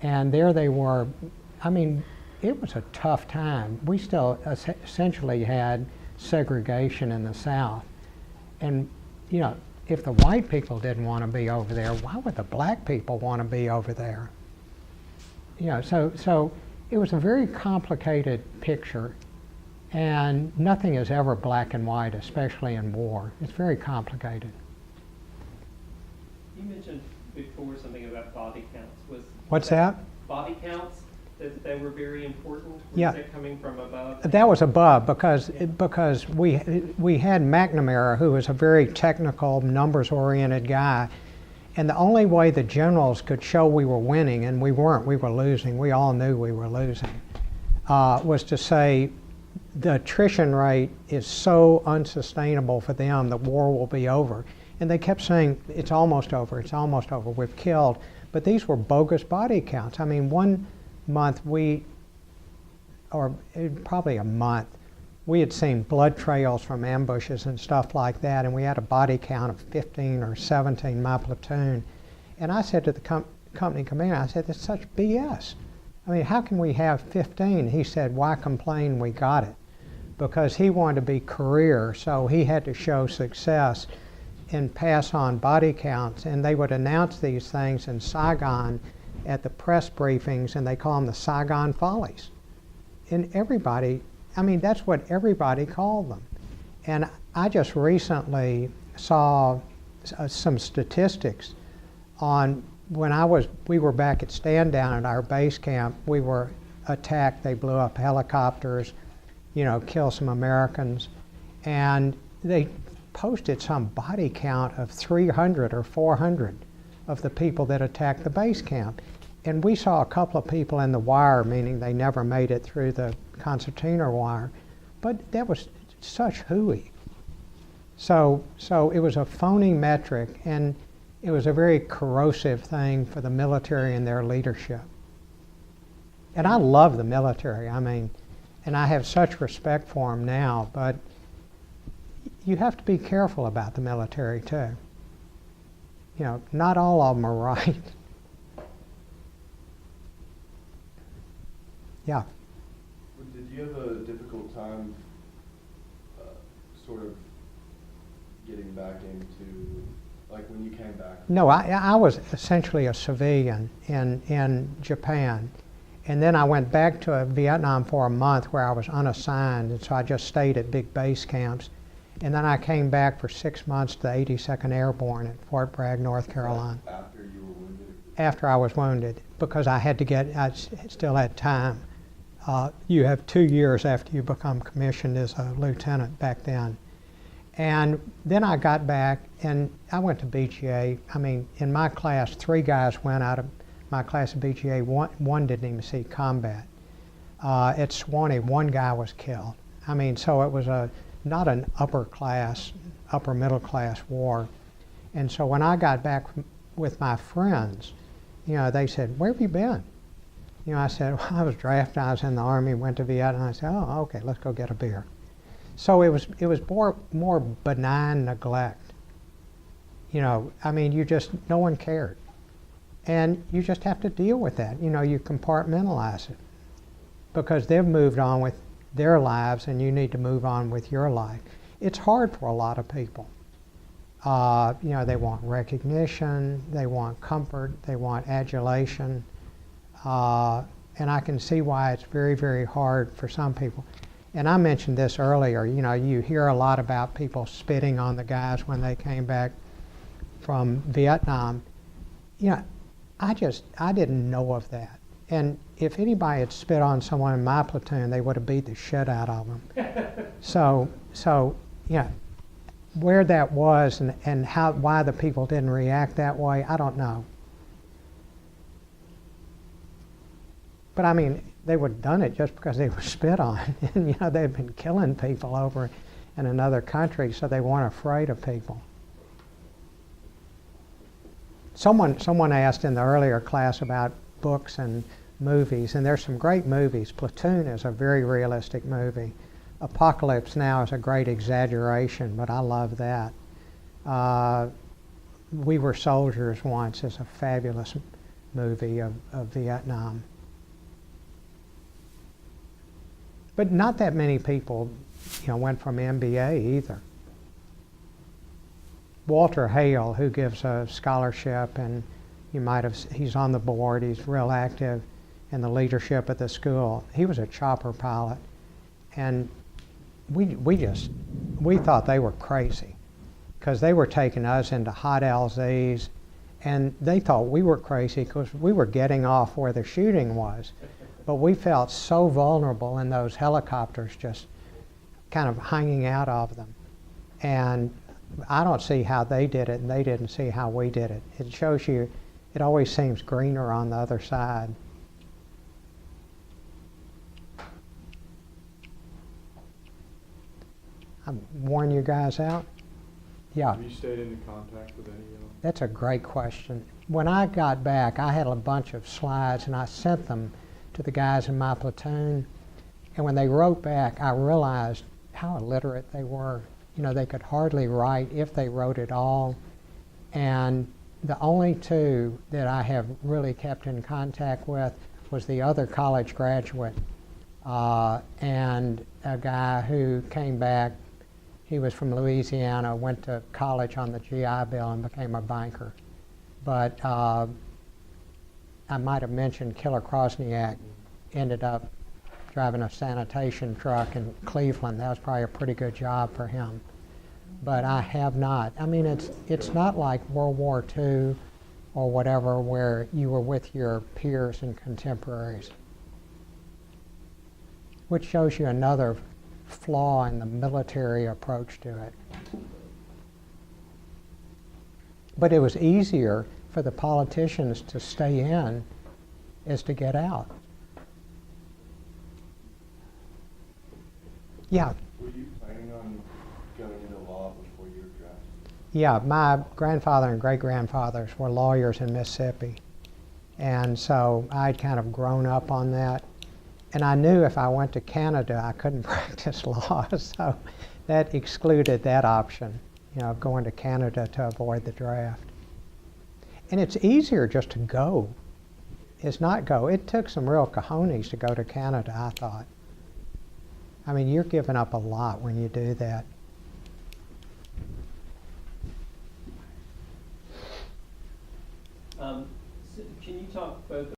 And there they were. I mean, it was a tough time. We still essentially had segregation in the South. And, you know, if the white people didn't want to be over there, why would the black people want to be over there? You know, so it was a very complicated picture, and nothing is ever black and white, especially in war. It's very complicated. You mentioned before something about body counts. What's that? Body counts, that they were very important? Yeah. Was that coming from above? That was above because we had McNamara, who was a very technical, numbers-oriented guy, and the only way the generals could show we were winning, and we weren't, we were losing, we all knew we were losing, was to say the attrition rate is so unsustainable for them, the war will be over. And they kept saying, it's almost over, we've killed. But these were bogus body counts. I mean, one month probably a month, we had seen blood trails from ambushes and stuff like that, and we had a body count of 15 or 17, my platoon. And I said to the company commander, I said, that's such BS. I mean, how can we have 15? He said, why complain, we got it. Because he wanted to be career, so he had to show success and pass on body counts. And they would announce these things in Saigon at the press briefings, and they call them the Saigon Follies. And everybody, I mean, that's what everybody called them. And I just recently saw some statistics on when we were back at stand down at our base camp, we were attacked, they blew up helicopters, you know, killed some Americans, and they posted some body count of 300 or 400 of the people that attacked the base camp. And we saw a couple of people in the wire, meaning they never made it through the concertina wire, but that was such hooey. So it was a phony metric, and it was a very corrosive thing for the military and their leadership. And I love the military, I mean, and I have such respect for them now, but you have to be careful about the military too. You know, not all of them are right. Yeah. Did you have a difficult time sort of getting back into, like when you came back? No, I was essentially a civilian in Japan. And then I went back to Vietnam for a month where I was unassigned, and so I just stayed at big base camps. And then I came back for 6 months to the 82nd Airborne at Fort Bragg, North Carolina. After you were wounded? After I was wounded, because I still had time. You have 2 years after you become commissioned as a lieutenant back then. And then I got back and I went to BGA. I mean, in my class, 3 guys went out of my class of BGA. One didn't even see combat. At Swanee, 1 guy was killed. I mean, so it was not an upper middle class war. And so when I got back with my friends, you know, they said, where have you been? You know, I said, well, I was drafted, I was in the Army, went to Vietnam. I said, oh, okay, let's go get a beer. So it was more benign neglect. You know, I mean, no one cared. And you just have to deal with that. You know, you compartmentalize it because they've moved on with their lives and you need to move on with your life. It's hard for a lot of people. You know, they want recognition, they want comfort, they want adulation. And I can see why it's very, very hard for some people. And I mentioned this earlier, you know, you hear a lot about people spitting on the guys when they came back from Vietnam. You know, I didn't know of that. And if anybody had spit on someone in my platoon, they would have beat the shit out of them. So, yeah, where that was and why the people didn't react that way, I don't know. But I mean, they would have done it just because they were spit on. And, you know, they'd been killing people over in another country, so they weren't afraid of people. Someone asked in the earlier class about books and movies, and there's some great movies. Platoon is a very realistic movie. Apocalypse Now is a great exaggeration, but I love that. We Were Soldiers Once is a fabulous movie of Vietnam. But not that many people, went from MBA either. Walter Hale, who gives a scholarship, and he's on the board, he's real active in the leadership at the school. He was a chopper pilot, and we thought they were crazy because they were taking us into hot LZs, and they thought we were crazy because we were getting off where the shooting was. But we felt so vulnerable in those helicopters, just kind of hanging out of them. And I don't see how they did it, and they didn't see how we did it. It shows you, it always seems greener on the other side. I'm warning you guys out. Yeah. Have you stayed in contact with any of them? That's a great question. When I got back, I had a bunch of slides, and I sent them to the guys in my platoon. And when they wrote back, I realized how illiterate they were. They could hardly write, if they wrote at all. And the only two that I have really kept in contact with was the other college graduate and a guy who came back. He was from Louisiana, went to college on the GI Bill and became a banker. But I might have mentioned Killer Krosniak ended up driving a sanitation truck in Cleveland. That was probably a pretty good job for him. But I have not. I mean, it's not like World War II or whatever where you were with your peers and contemporaries, which shows you another flaw in the military approach to it. But it was easier for the politicians to stay in as to get out. Yeah. Were you planning on going into law before you were drafted? Yeah, my grandfather and great-grandfathers were lawyers in Mississippi. And so I'd kind of grown up on that. And I knew if I went to Canada, I couldn't practice law. So that excluded that option, of going to Canada to avoid the draft. And it's easier just to go. It's not go. It took some real cojones to go to Canada, I thought. I mean, you're giving up a lot when you do that. Can you talk both